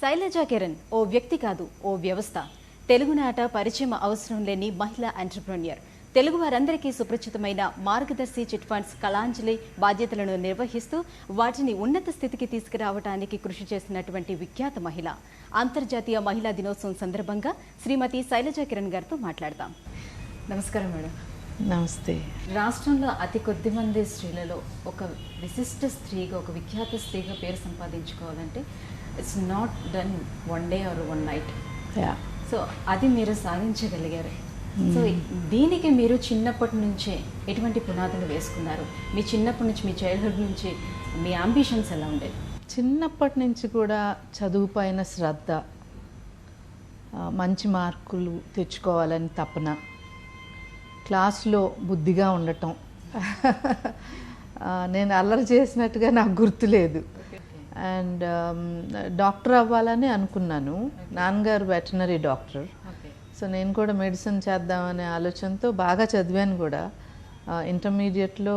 శైలజ కిరణ్ ఓ వ్యక్తి కాదు, ఓ వ్యవస్థ. తెలుగునాట పరిచయం అవసరం లేని మహిళా ఎంటర్‌ప్రెన్యూర్. తెలుగు వారందరికీ సుపరిచితమైన మార్గదర్శి చిట్ ఫండ్స్ కళాంజలి బాధ్యతలను నిర్వహిస్తూ వాటిని ఉన్నత స్థితికి తీసుకురావడానికి కృషి చేసినటువంటి విఖ్యాత మహిళ. అంతర్జాతీయ మహిళా దినోత్సవం సందర్భంగా శ్రీమతి శైలజ కిరణ్ గారితో మాట్లాడతాం. నమస్కారం మేడం. నమస్తే. రాష్ట్రంలో అతి కొద్ది మంది స్త్రీలలో ఒక విశిష్ట స్త్రీగా, ఒక విఖ్యాత స్త్రీగా పేరు సంపాదించుకోవాలంటే it's not done one day or one night. So అది మీరు సాధించగలిగారు. సో దీనికి మీరు చిన్నప్పటి నుంచే ఎటువంటి పునాదులు వేసుకున్నారు? మీ చిన్నప్పటి నుంచి, మీ చైల్డ్హుడ్ నుంచి మీ అంబిషన్స్ ఎలా ఉండేవి? చిన్నప్పటి నుంచి కూడా చదువు పైన శ్రద్ధ, మంచి మార్కులు తెచ్చుకోవాలని తపన, క్లాస్లో బుద్ధిగా ఉండటం. నేను అల్లరి చేసినట్టుగా నాకు గుర్తులేదు. అండ్ డాక్టర్ అవ్వాలని అనుకున్నాను. నాన్నగారు వెటనరీ డాక్టర్. సో నేను కూడా మెడిసిన్ చేద్దామనే ఆలోచనతో బాగా చదివాను కూడా. ఇంటర్మీడియట్లో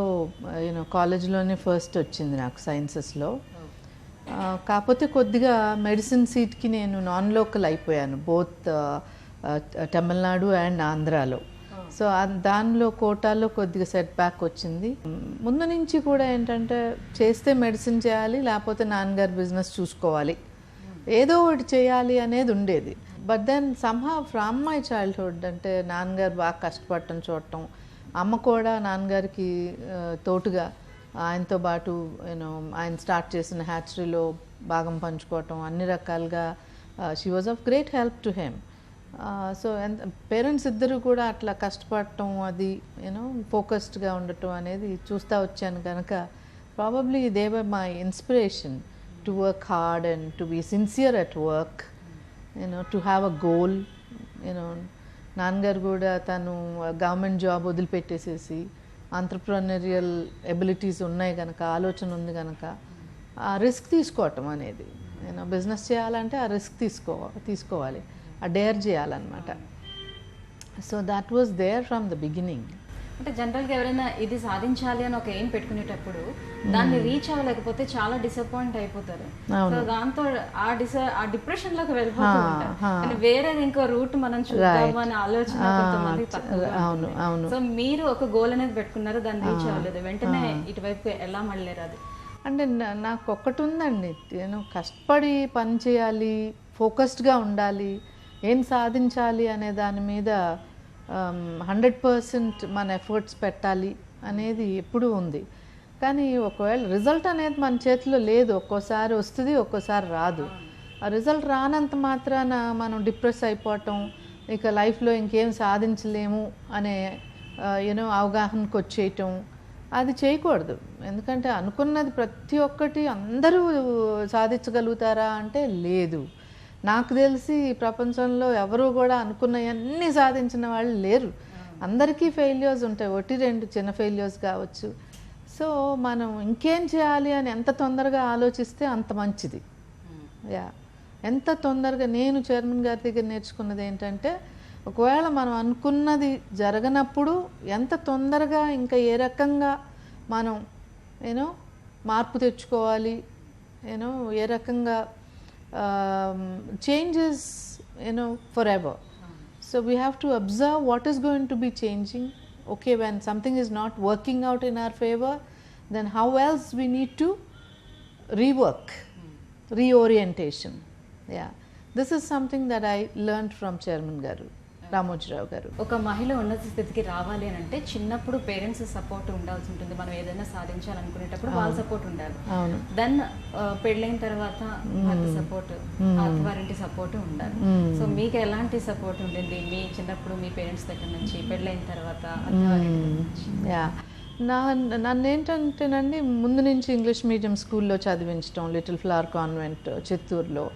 కాలేజ్లోనే ఫస్ట్ వచ్చింది నాకు సైన్సెస్లో. కాకపోతే కొద్దిగా మెడిసిన్ సీట్కి నేను నాన్ లోకల్ అయిపోయాను, బోత్ తమిళనాడు అండ్ ఆంధ్రాలో. సో దానిలో కోటాలో కొద్దిగా సెట్ బ్యాక్ వచ్చింది. ముందు నుంచి కూడా ఏంటంటే చేస్తే మెడిసిన్ చేయాలి, లేకపోతే నాన్నగారు బిజినెస్ చూసుకోవాలి, ఏదో ఒకటి చేయాలి అనేది ఉండేది. But then somehow from my childhood అంటే నాన్నగారు బాగా కష్టపడటం చూడటం, అమ్మ కూడా నాన్నగారికి తోడుగా ఆయనతో పాటు ఆయన స్టార్ట్ చేసిన హ్యాచరీలో భాగం పంచుకోవటం, అన్ని రకాలుగా she was of great help to him. So parents ఇద్దరు కూడా అట్లా కష్టపడటం, అది ఫోకస్డ్గా ఉండటం అనేది చూస్తూ వచ్చాను కనుక probably they were my inspiration to work hard and to be sincere at work, to have a goal. నాన్నగారు కూడా తను గవర్నమెంట్ జాబ్ వదిలిపెట్టేసేసి ఆంట్రప్రెన్యూరియల్ ఎబిలిటీస్ ఉన్నాయి కనుక, ఆలోచన ఉంది కనుక ఆ రిస్క్ తీసుకోవటం అనేది, బిజినెస్ చేయాలంటే ఆ రిస్క్ తీసుకోవాలి, ఆ డేర్ చేయాలన్నమాట. So that was there from the beginning. అంటే జనరల్గా ఎవరైనా ఇది సాధించాలి అని ఒక ఎయిమ్ పెట్టుకునేటప్పుడు దాన్ని రీచ్ అవ్వలేకపోతే చాలా డిసప్పాయింట్ అయిపోతారు. సో దాంతో ఆ డిప్రెషన్ లోకి వెళ్ళిపోతూ ఉంటారు. కానీ వేరేది ఇంకో రూట్ మనం చూద్దాము అనే ఆలోచన కొంతమంది తక్కువ. సో మీరు ఒక గోల్ అనేది పెట్టుకున్నారు, దాన్ని రీచ్ అవ్వలేదు, వెంటనే ఇటువైపు ఎలా మళ్ళీ అది? అంటే నాకు ఒక్కటి ఉందండి, కష్టపడి పని చేయాలి, ఫోకస్డ్గా ఉండాలి, ఏం సాధించాలి అనే దాని మీద 100% మన ఎఫర్ట్స్ పెట్టాలి అనేది ఎప్పుడూ ఉంది. కానీ ఒకవేళ రిజల్ట్ అనేది మన చేతిలో లేదు, ఒక్కోసారి వస్తుంది, ఒక్కోసారి రాదు. ఆ రిజల్ట్ రానంత మాత్రాన మనం డిప్రెస్ అయిపోవటం, ఇక లైఫ్లో ఇంకేం సాధించలేము అనే అవగాహనకు వచ్చేయటం, అది చేయకూడదు. ఎందుకంటే అనుకున్నది ప్రతి ఒక్కటి అందరూ సాధించగలుగుతారా అంటే లేదు. నాకు తెలిసి ప్రపంచంలో ఎవరు కూడా అనుకున్నవన్నీ సాధించిన వాళ్ళు లేరు. అందరికీ ఫెయిల్యూర్స్ ఉంటాయి, ఒకటి రెండు చిన్న ఫెయిల్యూర్స్ కావచ్చు. సో మనం ఇంకేం చేయాలి అని ఎంత తొందరగా ఆలోచిస్తే అంత మంచిది. ఎంత తొందరగా, నేను చైర్మన్ గారి దగ్గర నేర్చుకున్నది ఏంటంటే, ఒకవేళ మనం అనుకున్నది జరగనప్పుడు ఎంత తొందరగా ఇంకా ఏ రకంగా మనం మార్పు తెచ్చుకోవాలి, ఏ రకంగా changes forever. So we have to observe what is going to be changing. Okay, when something is not working out in our favor, then how else we need to rework, reorientation. This is something that I learned from Chairman Garu, Ramoji Rao గారు. ఒక మహిళ ఉన్నత స్థితికి రావాలి అని అంటే చిన్నప్పుడు parents support ఉండాల్సి ఉంటుంది. మనం ఏదైనా సాధించాలనుకునేటప్పుడు వాళ్ళ సపోర్ట్ ఉండాలి. దెన్ పెళ్ళైన తర్వాత భర్త సపోర్ట్, అత్తవారింటి సపోర్ట్ ఉండాలి. సో మీకు ఎలాంటి సపోర్ట్ ఉండింది మీ చిన్నప్పుడు, మీ పేరెంట్స్ దగ్గర నుంచి, పెళ్ళైన తర్వాత నన్ను ఏంటంటేనండి, ముందు నుంచి ఇంగ్లీష్ మీడియం స్కూల్లో చదివించడం, లిటిల్ ఫ్లవర్ కాన్వెంట్ చిత్తూరులో.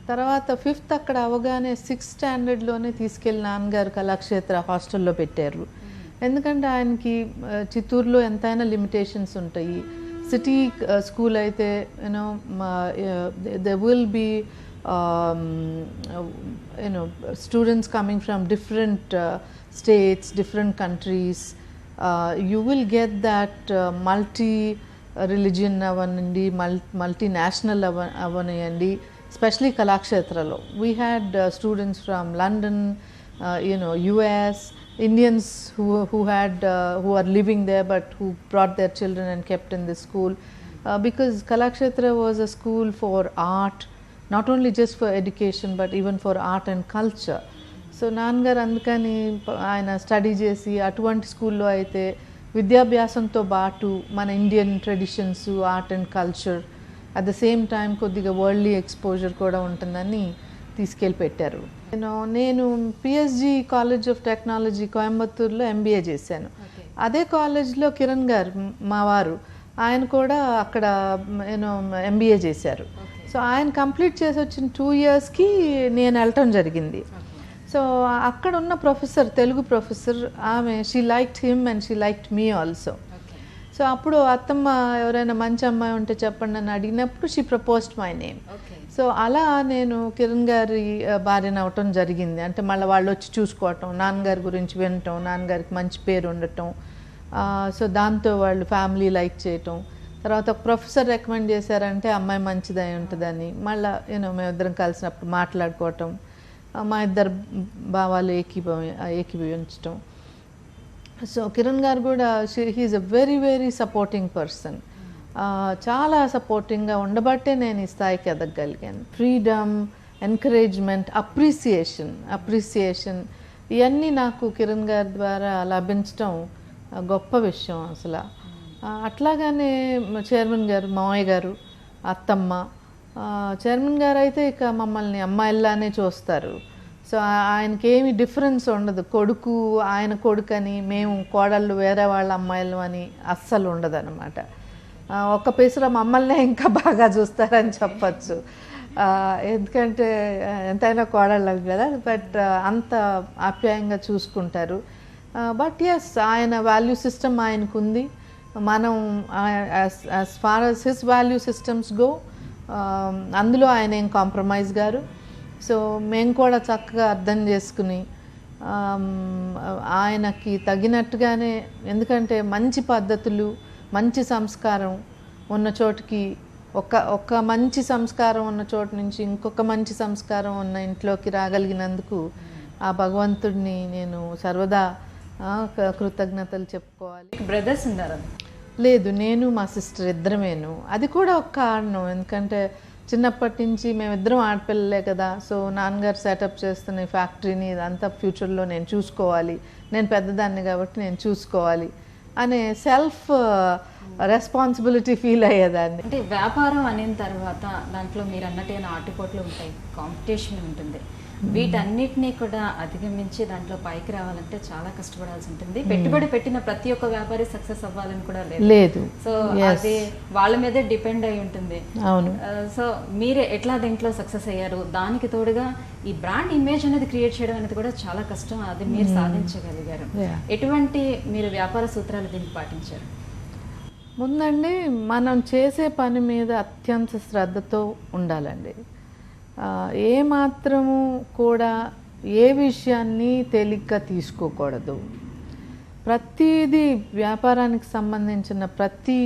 తర్వాత 5th అక్కడ అవగానే 6th స్టాండర్డ్లోనే తీసుకెళ్ళి నాన్నగారు కళాక్షేత్ర హాస్టల్లో పెట్టారు. ఎందుకంటే ఆయనకి చిత్తూరులో ఎంతైనా లిమిటేషన్స్ ఉంటాయి. సిటీ స్కూల్ అయితే they will be students coming from different states, different countries. You will get that multi religion అవనండి, మల్టీనేషనల్ అవనియండి, especially Kalakshetralo. We had students from London, US, Indians who are living there but who brought their children and kept in this school, because Kalakshetra was a school for art, not only just for education but even for art and culture. So నాన్నగారు అందుకని ఆయన study చేసి అటువంటి స్కూల్లో అయితే విద్యాభ్యాసంతో పాటు మన Indian traditions, art and culture, at the same time కొద్దిగా వరల్డ్లీ ఎక్స్పోజర్ కూడా ఉంటుందని తీసుకెళ్ళి పెట్టారు. నేను పిఎస్జి కాలేజ్ ఆఫ్ టెక్నాలజీ కోయంబత్తూరులో ఎంబీఏ చేశాను. అదే కాలేజ్లో కిరణ్ గారు మా వారు, ఆయన కూడా అక్కడ ఎంబీఏ చేశారు. సో ఆయన కంప్లీట్ చేసి వచ్చిన 2 yearsకి నేను వెళ్ళటం జరిగింది. సో అక్కడ ఉన్న ప్రొఫెసర్, తెలుగు ప్రొఫెసర్, ఆమె she liked him and she liked me also. So అప్పుడు అత్తమ్మ ఎవరైనా మంచి అమ్మాయి ఉంటే చెప్పండి అని అడిగినప్పుడు she proposed my name. So అలా నేను కిరణ్ గారి భార్యను అవటం జరిగింది. అంటే మళ్ళీ వాళ్ళు వచ్చి చూసుకోవటం, నాన్నగారి గురించి వినటం, నాన్నగారికి మంచి పేరు ఉండటం. సో దాంతో వాళ్ళు ఫ్యామిలీ లైక్ చేయటం. తర్వాత ఒక ప్రొఫెసర్ రికమెండ్ చేశారంటే అమ్మాయి మంచిదై ఉంటుందని మళ్ళీ మేమిద్దరం కలిసినప్పుడు మాట్లాడుకోవటం, మా ఇద్దరు భావాలు ఏకీభవించటం. సో కిరణ్ గారు కూడా he is a very very supporting person. చాలా సపోర్టింగ్గా ఉండబట్టే నేను ఈ స్థాయికి ఎదగగలిగాను. ఫ్రీడమ్, ఎంకరేజ్మెంట్, అప్రిసియేషన్ ఇవన్నీ నాకు కిరణ్ గారి ద్వారా లభించటం గొప్ప విషయం అసలు. అట్లాగానే చైర్మన్ గారు, మామయ్య గారు, అత్తమ్మ. చైర్మన్ గారు అయితే ఇక మమ్మల్ని అమ్మాయిల్లానే చూస్తారు. సో ఆయనకి ఏమి డిఫరెన్స్ ఉండదు. కొడుకు ఆయన కొడుకని, మేము కోడళ్ళు వేరే వాళ్ళ అమ్మాయిలు అని అస్సలు ఉండదు అనమాట. ఒక్క పేసులో మమ్మల్నే ఇంకా బాగా చూస్తారని చెప్పచ్చు. ఎందుకంటే ఎంతైనా కోడళ్ళం కదా, బట్ అంత ఆప్యాయంగా చూసుకుంటారు. బట్ ఎస్, ఆయన వాల్యూ సిస్టమ్ ఆయనకు ఉంది. మనం as far as his value systems go, అందులో ఆయన ఏం కాంప్రమైజ్ గారు. సో మేము కూడా చక్కగా అర్థం చేసుకుని ఆయనకి తగినట్టుగానే, ఎందుకంటే మంచి పద్ధతులు, మంచి సంస్కారం ఉన్న చోటుకి ఒక మంచి సంస్కారం ఉన్న చోటు నుంచి ఇంకొక మంచి సంస్కారం ఉన్న ఇంట్లోకి రాగలిగినందుకు ఆ భగవంతుడిని నేను సర్వదా కృతజ్ఞతలు చెప్పుకోవాలి. బ్రదర్స్ ఉన్నారా? లేదు, నేను మా సిస్టర్ ఇద్దరమేను. అది కూడా ఒక కారణం. ఎందుకంటే చిన్నప్పటి నుంచి మేమిద్దరం ఆడపిల్లలే కదా. సో నాన్నగారు సెటప్ చేస్తున్న ఈ ఫ్యాక్టరీని ఇదంతా ఫ్యూచర్లో నేను చూసుకోవాలి, నేను పెద్దదాన్ని కాబట్టి నేను చూసుకోవాలి అనే సెల్ఫ్ రెస్పాన్సిబిలిటీ ఫీల్ అయ్యేదాన్ని. అంటే వ్యాపారం అయిన తర్వాత దాంట్లో మీరు అన్నట్టు ఆటుపోట్లు ఉంటాయి, కాంపిటీషన్ ఉంటుంది. వీటన్నిటినీ కూడా అధిగమించి దాంట్లో పైకి రావాలంటే చాలా కష్టపడాల్సి ఉంటుంది. పెట్టుబడి పెట్టిన ప్రతి ఒక్క వ్యాపారి సక్సెస్ అవ్వాలని కూడా లేదు. సో అది వాళ్ళ మీదే డిపెండ్ అయి ఉంటుంది. అవును. సో మీరు ఎట్లా దీంట్లో సక్సెస్ అయ్యారు? దానికి తోడుగా ఈ బ్రాండ్ ఇమేజ్ అనేది క్రియేట్ చేయడం అనేది కూడా చాలా కష్టం. అది మీరు సాధించగలిగారు. ఎటువంటి మీరు వ్యాపార సూత్రాలు దీనికి పాటించారు? ముందండి మనం చేసే పని మీద అత్యంత శ్రద్ధతో ఉండాలండి. ఏమాత్రము కూడా ఏ విషయాన్ని తేలిగ్గా తీసుకోకూడదు. ప్రతిదీ వ్యాపారానికి సంబంధించిన ప్రతి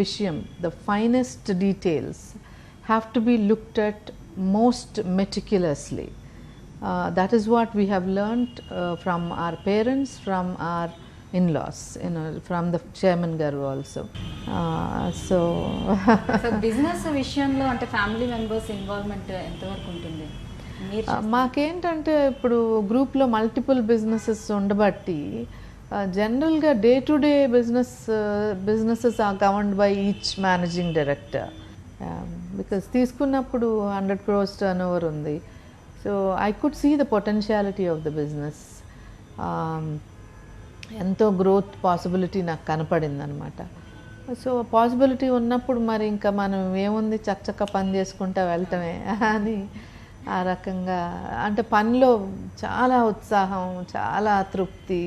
విషయం, the finest details have to be looked at most meticulously. That is what we have learned from our parents, from our in-laws, from the chairman garu also. So business విషయంలో అంటే ఫ్యామిలీ మెంబర్స్ ఇన్వాల్వ్మెంట్ ఎంతవరకు ఉంటుంది? మాకేంటంటే ఇప్పుడు multiple businesses ఉండబట్టి జనరల్గా day to day businesses are governed by each managing director. Because తీసుకున్నప్పుడు 100 crores turnover ఉంది. So I could see the potentiality of the business. ఎంతో గ్రోత్ పాసిబిలిటీ నాకు కనపడింది అనమాట. సో పాసిబిలిటీ ఉన్నప్పుడు మరి ఇంకా మనం ఏముంది, చక్కచక్క పని చేసుకుంటా వెళ్ళటమే అని ఆ రకంగా, అంటే పనిలో చాలా ఉత్సాహం, చాలా తృప్తి,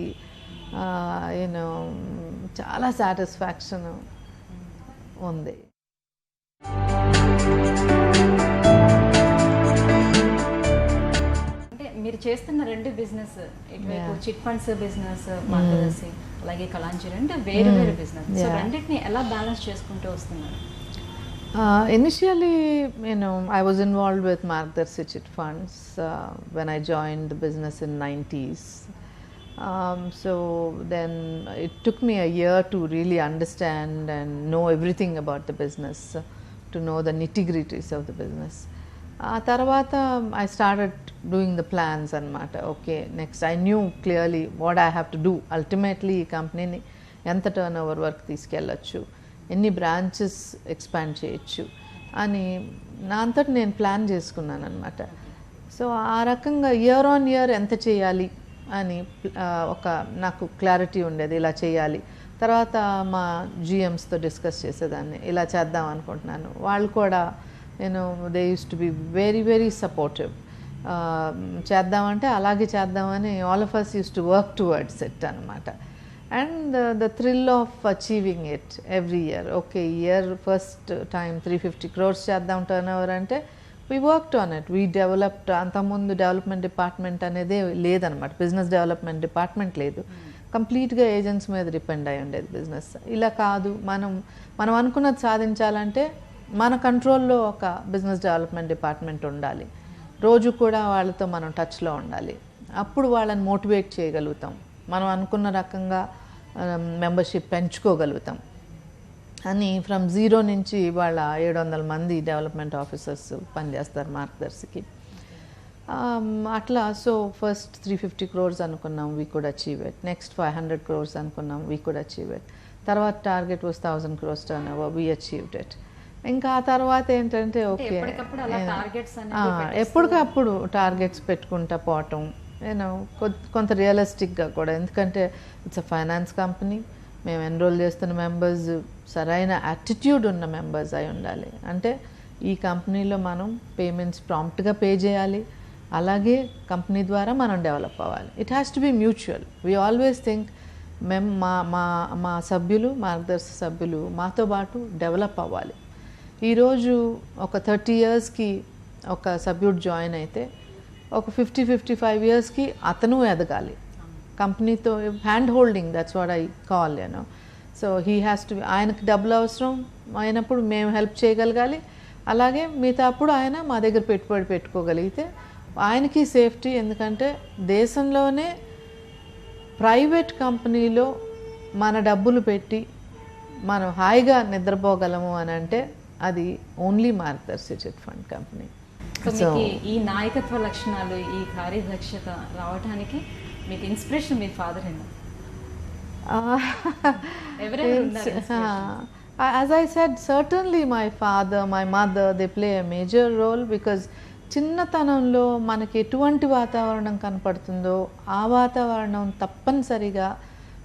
చాలా సాటిస్ఫాక్షన్ ఉంది. మీరు చేస్తున్న రెండు బిజినెస్, ఇటువైపు చిట్ ఫండ్స్ బిజినెస్ మార్గదర్శి, అలాగే కలాంజలి, అంటే వేరు వేరు బిజినెస్. సో రెండింటిని ఎలా బ్యాలెన్స్ చేసుకుంటూ వస్తున్నారు? Initially, I was involved with Margdarshi Chit Funds when I joined the business in 90s. So then it took me a year to really understand and know everything about the business, to know the nitty-gritties of the business. తర్వాత I started doing the plans అన్నమాట. Okay, next I knew clearly what I have to do. Ultimately ఈ కంపెనీని ఎంత turn over work తీసుకెళ్ళచ్చు, ఎన్ని branches expand చేయొచ్చు అని నా అంతటి నేను ప్లాన్ చేసుకున్నాను అనమాట. సో ఆ రకంగా ఇయర్ ఆన్ ఇయర్ ఎంత చేయాలి అని ఒక నాకు క్లారిటీ ఉండేది, ఇలా చేయాలి. తర్వాత మా జిఎమ్స్తో డిస్కస్ చేసేదాన్ని, ఇలా చేద్దాం అనుకుంటున్నాను. వాళ్ళు కూడా they used to be very very supportive. చేద్దామంటే అలాగే చేద్దామని all of us used to work towards it అనమాట. And the thrill of achieving it every year. Okay, year first time 350 crores చేద్దాం turnover అంటే we worked on it. We developed, అంతకుముందు development department అనేది లేదనమాట, business development department లేదు, కంప్లీట్గా agents మీద depend అయి ఉండేది బిజినెస్. ఇలా కాదు, మనం అనుకున్నది సాధించాలంటే మన కంట్రోల్లో ఒక బిజినెస్ డెవలప్మెంట్ డిపార్ట్మెంట్ ఉండాలి, రోజు కూడా వాళ్ళతో మనం టచ్లో ఉండాలి, అప్పుడు వాళ్ళని మోటివేట్ చేయగలుగుతాం, మనం అనుకున్న రకంగా మెంబర్షిప్ పెంచుకోగలుగుతాం అని. ఫ్రమ్ జీరో నుంచి వాళ్ళ 700 మంది డెవలప్మెంట్ ఆఫీసర్స్ పనిచేస్తారు మార్గదర్శికి. అట్లా సో ఫస్ట్ 350 crores అనుకున్నాం, we could achieve it. Next 500 crores అనుకున్నాం, వీ కుడ్ అచీవ్ ఇట్. తర్వాత target was 1000 crores turn over, we achieved it. ఇంకా ఆ తర్వాత ఏంటంటే ఓకే ఎప్పటికప్పుడు టార్గెట్స్ పెట్టుకుంటా పోవటం, కొంత రియలిస్టిక్గా కూడా, ఎందుకంటే ఇట్స్ అ ఫైనాన్స్ కంపెనీ, మేము ఎన్రోల్ చేస్తున్న మెంబర్స్ సరైన యాటిట్యూడ్ ఉన్న మెంబర్స్ అయి ఉండాలి. అంటే ఈ కంపెనీలో మనం పేమెంట్స్ ప్రాంప్ట్గా పే చేయాలి, అలాగే కంపెనీ ద్వారా మనం డెవలప్ అవ్వాలి. It has to be mutual. We always think మేము మా సభ్యులు, మార్గదర్శి సభ్యులు మాతో పాటు డెవలప్ అవ్వాలి. ఈరోజు ఒక 30 yearsకి ఒక సభ్యుడు జాయిన్ అయితే ఒక 50-55 yearsకి అతను ఎదగాలి కంపెనీతో. Hand holding, that's what I call. So he has to, ఆయనకు డబ్బులు అవసరం అయినప్పుడు మేము హెల్ప్ చేయగలగాలి, అలాగే మిగతా అప్పుడు ఆయన మా దగ్గర పెట్టుబడి పెట్టుకోగలిగితే ఆయనకి సేఫ్టీ. ఎందుకంటే దేశంలోనే ప్రైవేట్ కంపెనీలో మన డబ్బులు పెట్టి మనం హాయిగా నిద్రపోగలము అని అంటే అది ఓన్లీ మార్గదర్శి చిట్ ఫండ్ కంపెనీ. సో ఈ నాయకత్వ లక్షణాలు, ఈ కార్యదక్షత రావడానికి మీకు ఇన్స్పిరేషన్ మీ ఫాదర్ అయినా? As I said, certainly my father, my mother, they play a major role because చిన్నతనంలో మనకి ఎటువంటి వాతావరణం కనపడుతుందో ఆ వాతావరణం తప్పనిసరిగా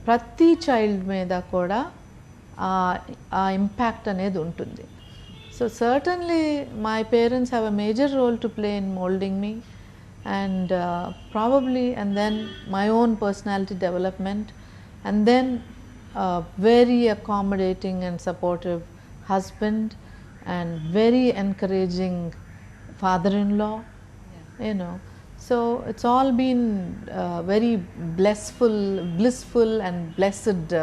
ప్రతి చైల్డ్ మీద కూడా ఆ ఇంపాక్ట్ అనేది ఉంటుంది. So certainly my parents have a major role to play in molding me, and probably, and then my own personality development, and then very accommodating and supportive husband, and very encouraging father-in-law, so it's all been very blissful and blessed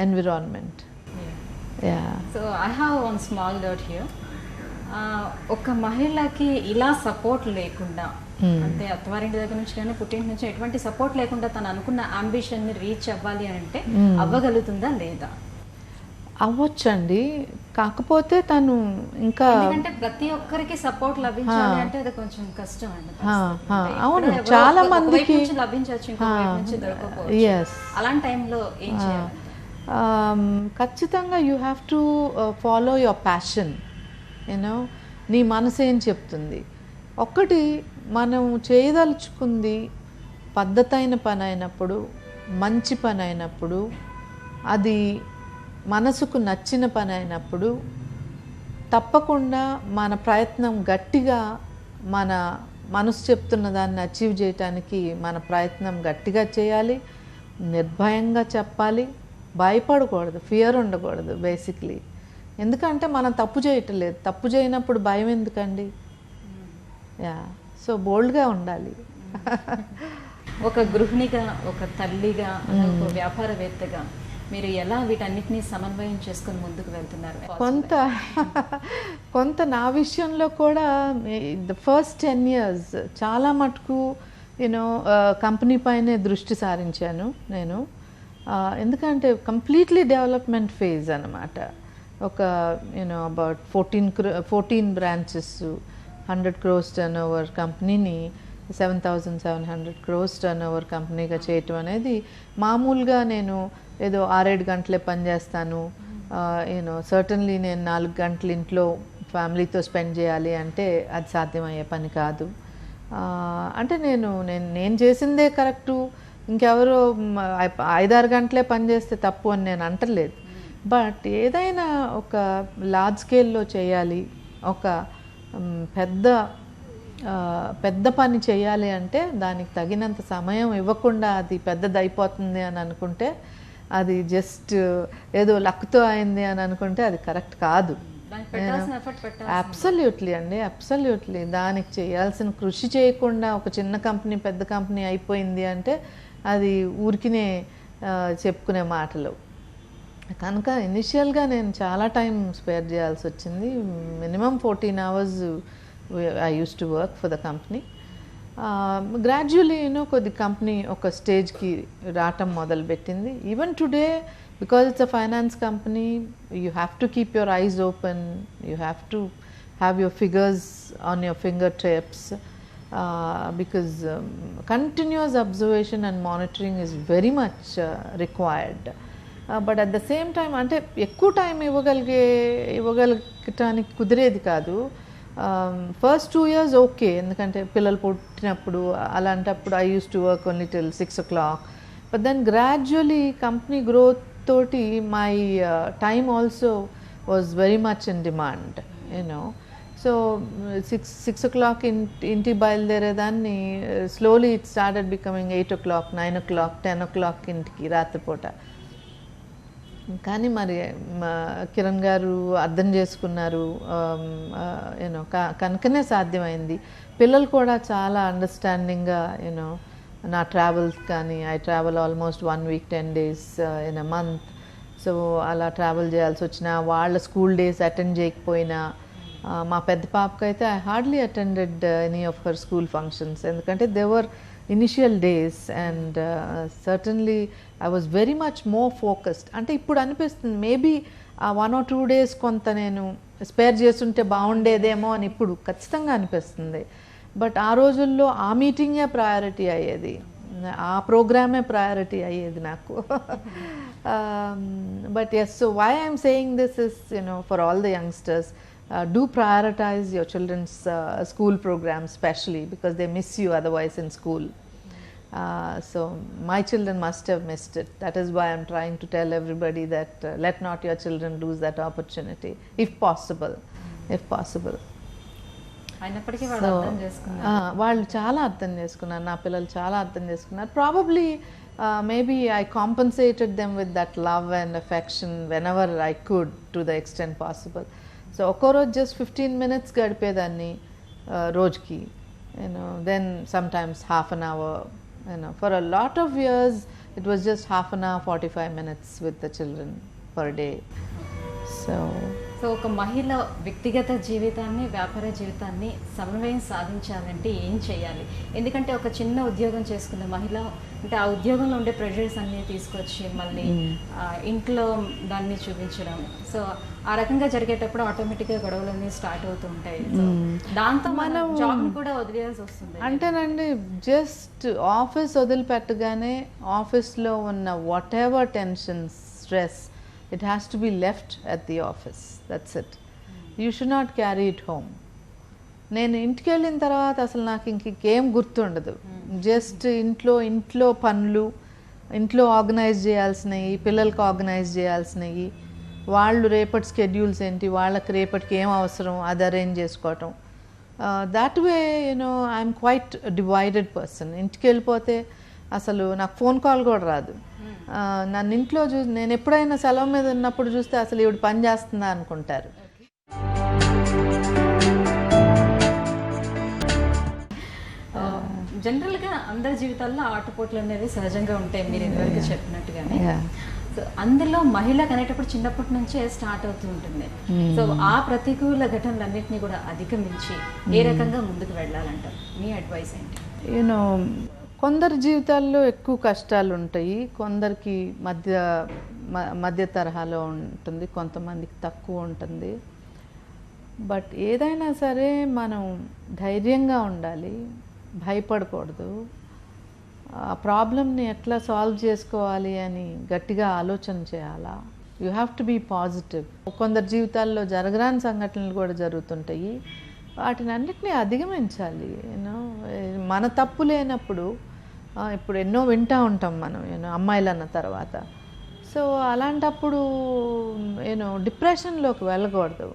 environment. Yeah. So I have one small doubt here. ఒక మహిళకి ఇలా support లేకుండా, అంటే అత్తవారింటి దగ్గర నుంచి కానీ పుట్టింటి నుంచి ఎటువంటి సపోర్ట్ లేకుండా తను అనుకున్న అంబిషన్ని రీచ్ అవ్వాలి అంటే అవ్వగలుగుతుందా లేదా? అవ్వచ్చండి, కాకపోతే తను ఇంకా అంటే ప్రతి ఒక్కరికి సపోర్ట్ లభించాలి అంటే అది కొంచెం కష్టం అండి. అవును, చాలా మందికి లభించవచ్చు, ఇంకొక నుంచి దొరకకపోవచ్చు. అలాంటి టైంలో ఏం చేయాలి? ఖచ్చితంగా you have to follow your passion. నీ మనసు ఏం చెప్తుంది. ఒక్కటి మనం చేయదలుచుకుంది పద్ధతైన పని అయినప్పుడు, మంచి పని అయినప్పుడు, అది మనసుకు నచ్చిన పని అయినప్పుడు తప్పకుండా మన ప్రయత్నం గట్టిగా, మన మనసు చెప్తున్న దాన్ని అచీవ్ చేయటానికి మన ప్రయత్నం గట్టిగా చేయాలి, నిర్భయంగా చెప్పాలి, భయపడకూడదు, ఫియర్ ఉండకూడదు బేసిక్లీ. ఎందుకంటే మనం తప్పు చేయటం లేదు, తప్పు చేయనప్పుడు భయం ఎందుకండి? సో బోల్డ్గా ఉండాలి. ఒక గృహిణిగా, ఒక తల్లిగా, ఒక వ్యాపారవేత్తగా మీరు ఎలా వీటన్నిటిని సమన్వయం చేసుకుని ముందుకు వెళ్తున్నారు? కొంత నా విషయంలో కూడా ద ఫస్ట్ 10 years చాలా మటుకు కంపెనీ పైనే దృష్టి సారించాను నేను. ఎందుకంటే కంప్లీట్లీ డెవలప్మెంట్ ఫేజ్ అన్నమాట. ఒక అబౌట్ 14 బ్రాంచెస్, 100 crores turnover కంపెనీని 7,700 crores turnover కంపెనీగా చేయటం అనేది మామూలుగా నేను ఏదో 6-7 గంటలే పనిచేస్తాను, సర్టన్లీ నేను 4 గంటలు ఇంట్లో ఫ్యామిలీతో స్పెండ్ చేయాలి అంటే అది సాధ్యమయ్యే పని కాదు. అంటే నేను చేసిందే కరెక్టు, ఇంకెవరో 5-6 గంటలే పనిచేస్తే తప్పు అని నేను అంటలేదు. బట్ ఏదైనా ఒక లార్జ్ స్కేల్లో చేయాలి, ఒక పెద్ద పని చేయాలి అంటే దానికి తగినంత సమయం ఇవ్వకుండా అది పెద్దది అయిపోతుంది అని అనుకుంటే, అది జస్ట్ ఏదో లక్తో అయింది అని అనుకుంటే అది కరెక్ట్ కాదు. అబ్సల్యూట్లీ అండి, అబ్సల్యూట్లీ. దానికి చేయాల్సిన కృషి చేయకుండా ఒక చిన్న కంపెనీ పెద్ద కంపెనీ అయిపోయింది అంటే అది ఊరికినే చెప్పుకునే మాటలు. కనుక ఇనిషియల్గా నేను చాలా టైం స్పేర్ చేయాల్సి వచ్చింది. Minimum 14 hours I used to work for the company. Gradually కొద్ది కంపెనీ ఒక స్టేజ్కి రావటం మొదలుపెట్టింది. Even today, because it's a finance company, you have to keep your eyes open, you have to have your figures on your finger tips, because continuous observation and monitoring is very much required. But at the same time అంటే ఎక్కువ time ఇవ్వగలగటానికి కుదిరేది కాదు. First 2 years okay, ఎందుకంటే పిల్లలు పుట్టినప్పుడు అలాంటప్పుడు I used to work only till 6 o'clock. But then gradually company growth తోటి my time also was very much in demand. So 6 o'clock ఇంటికి బయలుదేరేదాన్ని slowly it started becoming 8 o'clock, 9 o'clock, 10 o'clock ఇంటికి రాత్రిపూట. కానీ మరి కిరణ్ గారు అర్థం చేసుకున్నారు, కనుకనే సాధ్యమైంది. పిల్లలు కూడా చాలా అండర్స్టాండింగ్గా నా ట్రావెల్స్ కానీ, I travel almost 1 week 10 days in a month. So అలా ట్రావెల్ చేయాల్సి వచ్చినా, వాళ్ళ స్కూల్ డేస్ అటెండ్ చేయకపోయినా, మా పెద్ద పాపకైతే I hardly attended any of her school functions, ఎందుకంటే they were initial days. And certainly I was very much more focused. అంటే ఇప్పుడు అనిపిస్తుంది మేబీ ఆ 1 or 2 days కొంత నేను స్పేర్ చేస్తుంటే బాగుండేదేమో అని ఇప్పుడు ఖచ్చితంగా అనిపిస్తుంది. బట్ ఆ రోజుల్లో ఆ మీటింగే ప్రయారిటీ అయ్యేది, ఆ ప్రోగ్రామే ప్రయారిటీ అయ్యేది నాకు. But yes, so why I'm saying this is for all the youngsters, do prioritize your children's school programs, especially because they miss you otherwise in school. So my children must have missed it. That is why I'm trying to tell everybody that let not your children lose that opportunity, if possible. అయినప్పటికీ వాళ్ళు అర్థం చేసుకున్నారు, వాళ్ళు చాలా అర్థం చేసుకున్నారు, నా పిల్లలు చాలా అర్థం చేసుకున్నారు. Probably maybe I compensated them with that love and affection whenever I could, to the extent possible. So ఒక్కో రోజు జస్ట్ 15 minutes గడిపేదాన్ని రోజుకి, then sometimes half an hour. For a lot of years it was just half an hour, 45 minutes with the children per day. So ఒక మహిళ వ్యక్తిగత జీవితాన్ని, వ్యాపార జీవితాన్ని సమన్వయం సాధించాలంటే ఏం చేయాలి? ఎందుకంటే ఒక చిన్న ఉద్యోగం చేసుకున్న మహిళ అంటే ఆ ఉద్యోగంలో ఉండే ప్రెషర్స్ అన్నీ తీసుకొచ్చి మళ్ళీ ఇంట్లో దాన్ని చూపించడం, సో ఆ రకంగా జరిగేటప్పుడు ఆటోమేటిక్గా గొడవలన్నీ స్టార్ట్ అవుతూ ఉంటాయి. దాంతో మనం జాబ్ని కూడా వదిలేయాల్సి వస్తుంది. అంటేనండి, జస్ట్ ఆఫీస్ వదిలిపెట్టగానే ఆఫీస్లో ఉన్న what ever tensions, stress, it has to be left at the office. That's it. You should not carry it home. నేను ఇంటికి వెళ్ళిన తర్వాత అసలు నాకు ఇంకేం గుర్తుండదు. జస్ట్ ఇంట్లో పనులు, ఇంట్లో ఆర్గనైజ్ చేయాల్సినవి, పిల్లలకి ఆర్గనైజ్ చేయాల్సినవి, వాళ్ళు రేపటి స్కెడ్యూల్స్ ఏంటి, వాళ్ళకి రేపటికి ఏం అవసరం అది అరేంజ్ చేసుకోవటం. That way I'm quite divided person. ఇంటికి వెళ్ళిపోతే అసలు నాకు ఫోన్ కాల్ కూడా రాదు. నన్ను ఇంట్లో నేను ఎప్పుడైనా సెలవు మీద ఉన్నప్పుడు చూస్తే అసలు ఈవిడ పని చేస్తుందా అనుకుంటారు. జనరల్గా అందరి జీవితాల్లో ఆటపోట్లు అనేవి సహజంగా ఉంటాయి, మీరు ఇదివరకు చెప్పినట్టుగానే. సో అందులో మహిళకు అనేటప్పుడు చిన్నప్పటి నుంచే స్టార్ట్ అవుతూ ఉంటుంది. సో ఆ ప్రతికూల ఘటనలన్నింటినీ కూడా అధిగమించి ఏ రకంగా ముందుకు వెళ్ళాలంటారు? మీ అడ్వైస్ ఏంటి? యూనో కొందరి జీవితాల్లో ఎక్కువ కష్టాలు ఉంటాయి, కొందరికి మధ్య తరహాలో ఉంటుంది, కొంతమందికి తక్కువ ఉంటుంది. బట్ ఏదైనా సరే మనం ధైర్యంగా ఉండాలి, భయపడకూడదు. ఆ ప్రాబ్లమ్ని ఎట్లా సాల్వ్ చేసుకోవాలి అని గట్టిగా ఆలోచన చేయాలా. You have to be positive. కొందరి జీవితాల్లో జరగరాని సంఘటనలు కూడా జరుగుతుంటాయి, వాటిని అన్నిటినీ అధిగమించాలి. యూనో మన తప్పు లేనప్పుడు ఇప్పుడు ఎన్నో వింటూ ఉంటాం మనం అమ్మాయిలు అన్న తర్వాత. సో అలాంటప్పుడు డిప్రెషన్లోకి వెళ్ళకూడదు.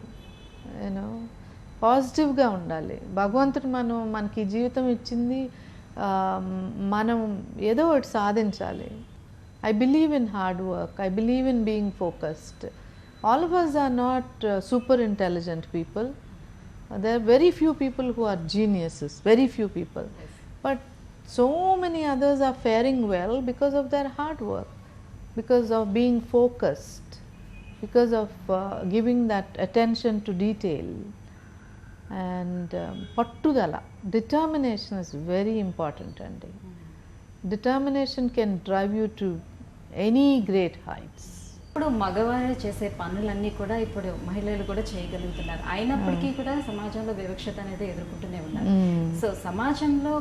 పాజిటివ్గా ఉండాలి. భగవంతుడు మనకి జీవితం ఇచ్చింది, మనం ఏదో ఒకటి సాధించాలి. I believe in hard work, I believe in being focused. All of us are not super intelligent people. There are very few people who are geniuses, very few people. But so many others are faring well because of their hard work, because of being focused, because of giving that attention to detail. And pattudala, determination is very important, and determination can drive you to any great heights. ఇప్పుడు మగవారు చేసే పనులన్నీ కూడా ఇప్పుడు మహిళలు కూడా చేయగలుగుతున్నారు. అయినప్పటికీ కూడా సమాజంలో వివక్షత అనేది ఎదుర్కొంటూనే ఉన్నారు. సో సమాజంలో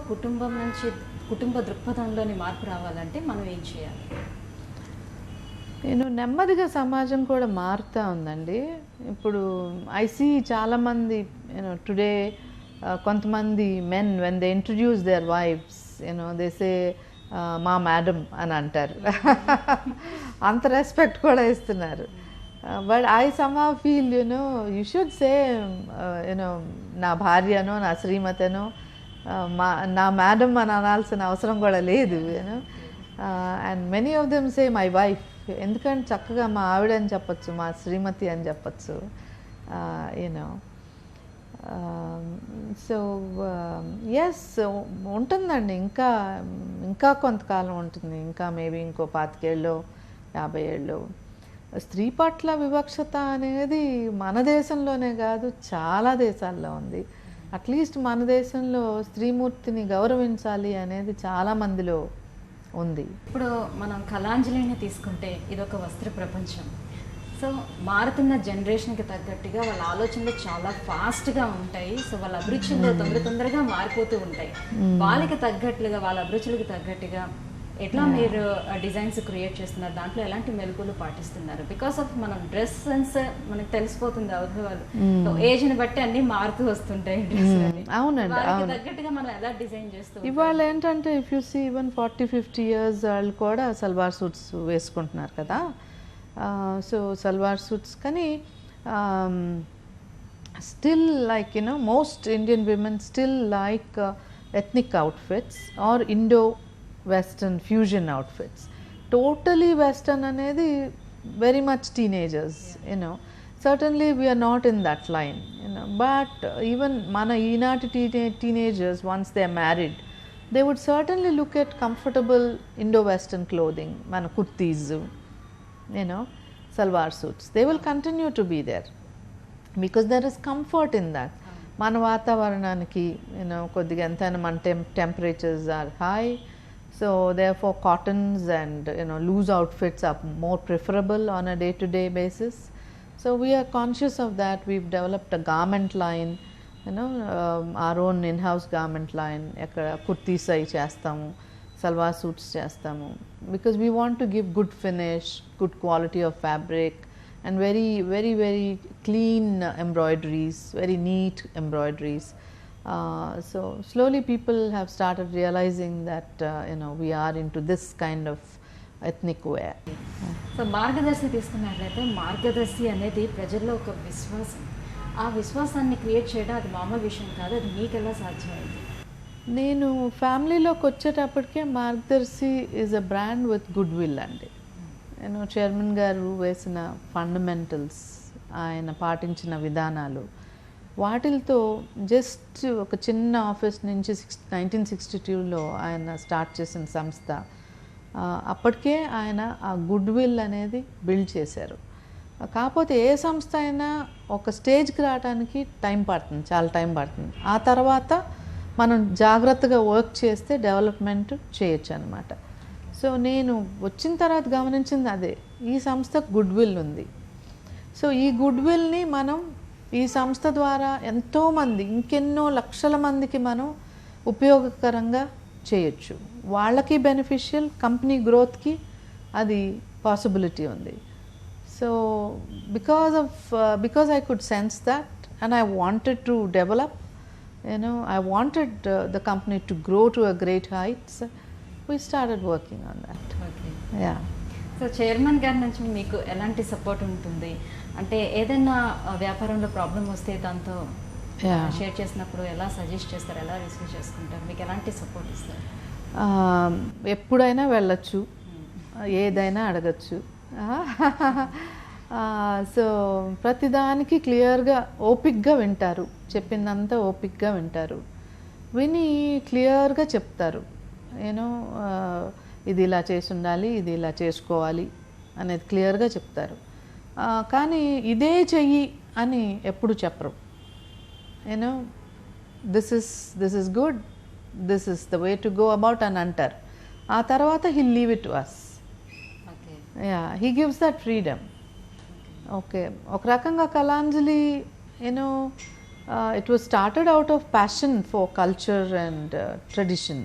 కుటుంబ దృక్పథంలోని మార్పు రావాలంటే మనం ఏం చేయాలి? నెమ్మదిగా సమాజం కూడా మారుతూ ఉందండి. ఇప్పుడు ఐ సీ చాలామంది టుడే కొంతమంది men when they introduce their wives they say మా మేడం అని అంటారు. అంత రెస్పెక్ట్ కూడా ఇస్తున్నారు. But I somehow feel you should say నా భార్యనో నా శ్రీమతనో నా మేడం అని అనాల్సిన అవసరం కూడా లేదు. And many of them say my wife. ఎందుకంటే చక్కగా మా ఆవిడ అని చెప్పచ్చు, మా శ్రీమతి అని చెప్పచ్చు. సో ఎస్ ఉంటుందండి, ఇంకా కొంతకాలం ఉంటుంది, ఇంకా మేబీ ఇంకో 25 ఏళ్ళు 50 ఏళ్ళు. స్త్రీ పట్ల వివక్షత అనేది మన దేశంలోనే కాదు, చాలా దేశాల్లో ఉంది. అట్లీస్ట్ మన దేశంలో స్త్రీమూర్తిని గౌరవించాలి అనేది చాలా మందిలో ఉంది. ఇప్పుడు మనం కళాంజలిని తీసుకుంటే ఇదొక వస్త్ర ప్రపంచం. సో మారుతున్న జనరేషన్కి తగ్గట్టుగా వాళ్ళ ఆలోచనలు చాలా ఫాస్ట్గా ఉంటాయి. సో వాళ్ళ అభిరుచులు తొందరగా మారిపోతూ ఉంటాయి. వాళ్ళకి తగ్గట్లుగా, వాళ్ళ అభిరుచులకు తగ్గట్టుగా ఎట్లా మీరు డిజైన్స్ క్రియేట్ చేస్తున్నారు? దాంట్లో ఎలాంటి మెలకువలు పాటిస్తున్నారు? బికాస్ ఆఫ్ మనం డ్రెస్ సెన్స్ మనకు తెలిసిపోతుంది, అవసరాలు ఏజ్ని బట్టి అన్ని మారుతూ వస్తుంటాయి. అవునండి, తగ్గట్టుగా మనం ఎలా డిజైన్ చేస్తాం? ఇవాళ ఏంటంటే if you see even 40-50 years వాళ్ళు కూడా సల్వార్ సూట్స్ వేసుకుంటున్నారు కదా. సో సల్వార్ సూట్స్ కానీ still like most Indian women still like ethnic outfits or Indo western fusion outfits. Totally western అనేది very much teenagers. Certainly we are not in that line. But even మన ఈనాటి teenagers once they are married they would certainly look at comfortable Indo western clothing, మన kurtis, salwar suits. They will continue to be there because there is comfort in that. మన వాతావరణానికి కొద్దిగా ఎంతైనా మన temperatures are high, so therefore cottons and loose outfits are more preferable on a day-to-day basis. So we are conscious of that. We've developed a garment line, our own in-house garment line. ఎక్కడ కుర్తీస్ అవి చేస్తాము, salwar suits చేస్తాము, because we want to give good finish, good quality of fabric and very very very clean embroideries, very neat embroideries. So slowly people have started realizing that we are into this kind of ethnic wear. So మార్గదర్శి తీసుకున్నట్లయితే మార్గదర్శి అనేది ప్రజల్లో ఒక విశ్వాసం. ఆ విశ్వాసాన్ని create చేయడం అది మామూలు విషయం కాదు. అది మీకు ఎలా సాధ్యమైంది? నేను ఫ్యామిలీలోకి వచ్చేటప్పటికే మార్గదర్శి is a brand with good will అండి. చైర్మన్ గారు వేసిన ఫండమెంటల్స్, ఆయన పాటించిన విధానాలు, వాటితో జస్ట్ ఒక చిన్న ఆఫీస్ నుంచి 1962లో ఆయన స్టార్ట్ చేసిన సంస్థ అప్పటికే ఆయన ఆ గుడ్ విల్ అనేది బిల్డ్ చేశారు. కాకపోతే ఏ సంస్థ అయినా ఒక స్టేజ్కి రావడానికి టైం పడుతుంది, చాలా టైం పడుతుంది. ఆ తర్వాత మనం జాగ్రత్తగా వర్క్ చేస్తే డెవలప్మెంట్ చేయొచ్చు అనమాట. సో నేను వచ్చిన తర్వాత గమనించింది అదే, ఈ సంస్థకు గుడ్ విల్ ఉంది. సో ఈ గుడ్ విల్ని మనం ఈ సంస్థ ద్వారా ఎంతోమంది, ఇంకెన్నో లక్షల మందికి మనం ఉపయోగకరంగా చేయొచ్చు. వాళ్ళకి బెనిఫిషియల్, కంపెనీ గ్రోత్కి అది పాసిబిలిటీ ఉంది. So because I could sense that and I wanted to develop, I wanted the company to grow to a great heights, we started working on that. Okay. Yeah. So chairman గారి నుంచి మీకు ఎలాంటి support ఉంటుంది? అంటే ఏదైనా వ్యాపారంలో problem వస్తే దాంతో షేర్ చేసినప్పుడు ఎలా సజెస్ట్ చేస్తారు, ఎలా రిసీవ్ చేసుకుంటారు, మీకు ఎలాంటి సపోర్ట్ ఇస్తారు? ఎప్పుడైనా వెళ్ళచ్చు, ఏదైనా అడగచ్చు. సో ప్రతిదానికి క్లియర్గా ఓపిక్గా వింటారు, చెప్పిందంతా ఓపిక్గా వింటారు, విని క్లియర్గా చెప్తారు. ఇది ఇలా చేసి ఉండాలి, ఇది ఇలా చేసుకోవాలి అనేది క్లియర్గా చెప్తారు. కానీ ఇదే చెయ్యి అని ఎప్పుడు చెప్పరు. This is good, this is the way to go about అని అంటారు. ఆ తర్వాత he leave it to us. He gives that freedom. Okay, ఒక రకంగా Kalanjali it was started out of passion for culture and tradition,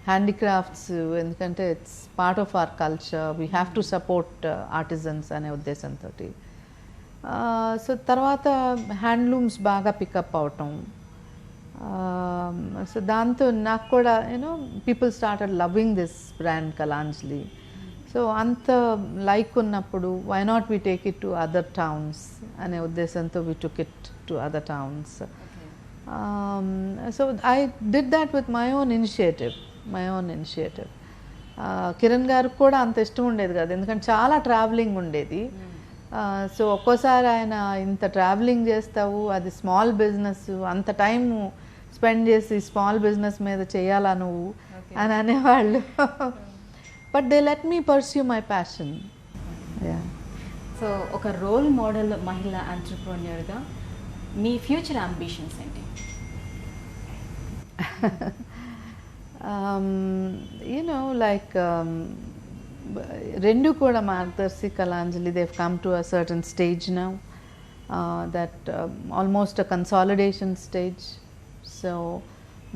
handicrafts. ఎందుకంటే it's part of our culture, we have to support artisans అనే ఉద్దేశంతో. So తర్వాత handlooms బాగా pickup అవటం. So దాంతో నాకు కూడా people started loving this brand Kalanjali. So అంత లైక్ ఉన్నప్పుడు why not we take it to other towns అనే ఉద్దేశంతో we took it to other towns. So I did that with my own initiative. Kiran గారికి కూడా అంత ఇష్టం ఉండేది కాదు, ఎందుకంటే చాలా ట్రావెలింగ్ ఉండేది. సో ఒక్కోసారి ఆయన, ఇంత ట్రావెలింగ్ చేస్తావు, అది స్మాల్ బిజినెస్, అంత టైం స్పెండ్ చేసి స్మాల్ బిజినెస్ మీద చేయాలా నువ్వు అని అనేవాళ్ళు. But they let me pursue my passion. So ఒక రోల్ మోడల్ మహిళా ఎంటర్‌ప్రెన్యూర్‌గా మీ ఫ్యూచర్ అంబిషన్స్ ఏంటి? రెండు కూడా మార్గదర్శి, Kalanjali, they've come to a certain stage now, that almost a consolidation stage. So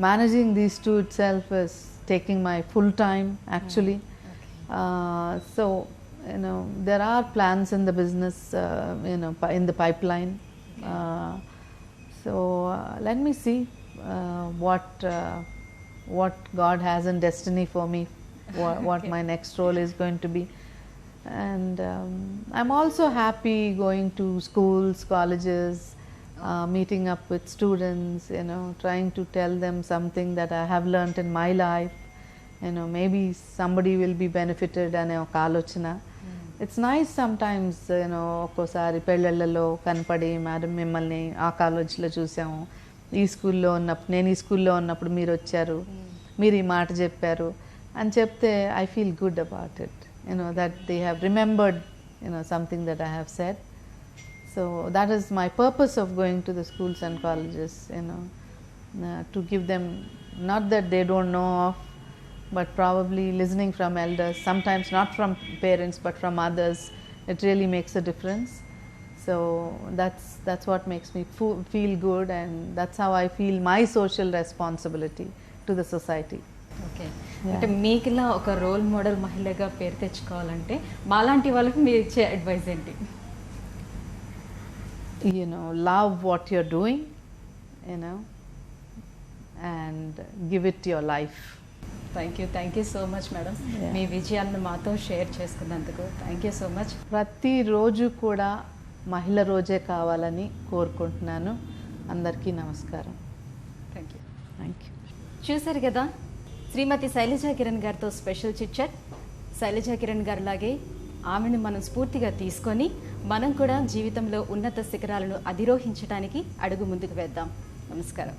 managing these two itself is taking my full time actually. So there are plans in the business, in the pipeline. So let me see what God has in destiny for me, what my next role is going to be. And I'm also happy going to schools, colleges, meeting up with students, trying to tell them something that I have learnt in my life. Maybe somebody will be benefited ane oka alochana. It's nice sometimes, ఒక్కోసారి పెళ్ళిళ్ళలో కనపడి, madam మిమ్మల్ని ఆ కాలేజ్లో చూసాము, ఈ స్కూల్లో ఉన్నప్పుడు, నేను ఈ స్కూల్లో ఉన్నప్పుడు మీరు వచ్చారు, మీరు ఈ మాట చెప్పారు అని చెప్తే I feel good about it, that they have remembered something that I have said. So that is my purpose of going to the schools and colleges, to give them, not that they don't know of, but probably listening from elders, sometimes not from parents but from others, it really makes a difference. So that's what makes me feel good, and that's how I feel my social responsibility to the society. Okay, అంటే మీకు ఇలా ఒక role model మహిళగా పేరు తెచ్చుకోవాలంటే మాలాంటి వాళ్ళకి మీరు ఇచ్చే అడ్వైస్ ఏంటి? Love what you're doing, and give it your life. Thank you so much madam, మీ విజయాలను మాతో షేర్ చేసుకున్నందుకు థ్యాంక్ యూ సో మచ్. ప్రతిరోజు కూడా మహిళ రోజే కావాలని కోరుకుంటున్నాను. అందరికీ నమస్కారం. Thank you. చూశారు కదా శ్రీమతి శైలజా కిరణ్ గారితో స్పెషల్ చిట్చాట్. శైలజా కిరణ్ గారు లాగే ఆమెను మనం స్ఫూర్తిగా తీసుకొని మనం కూడా జీవితంలో ఉన్నత శిఖరాలను అధిరోహించడానికి అడుగు ముందుకు వేద్దాం. నమస్కారం.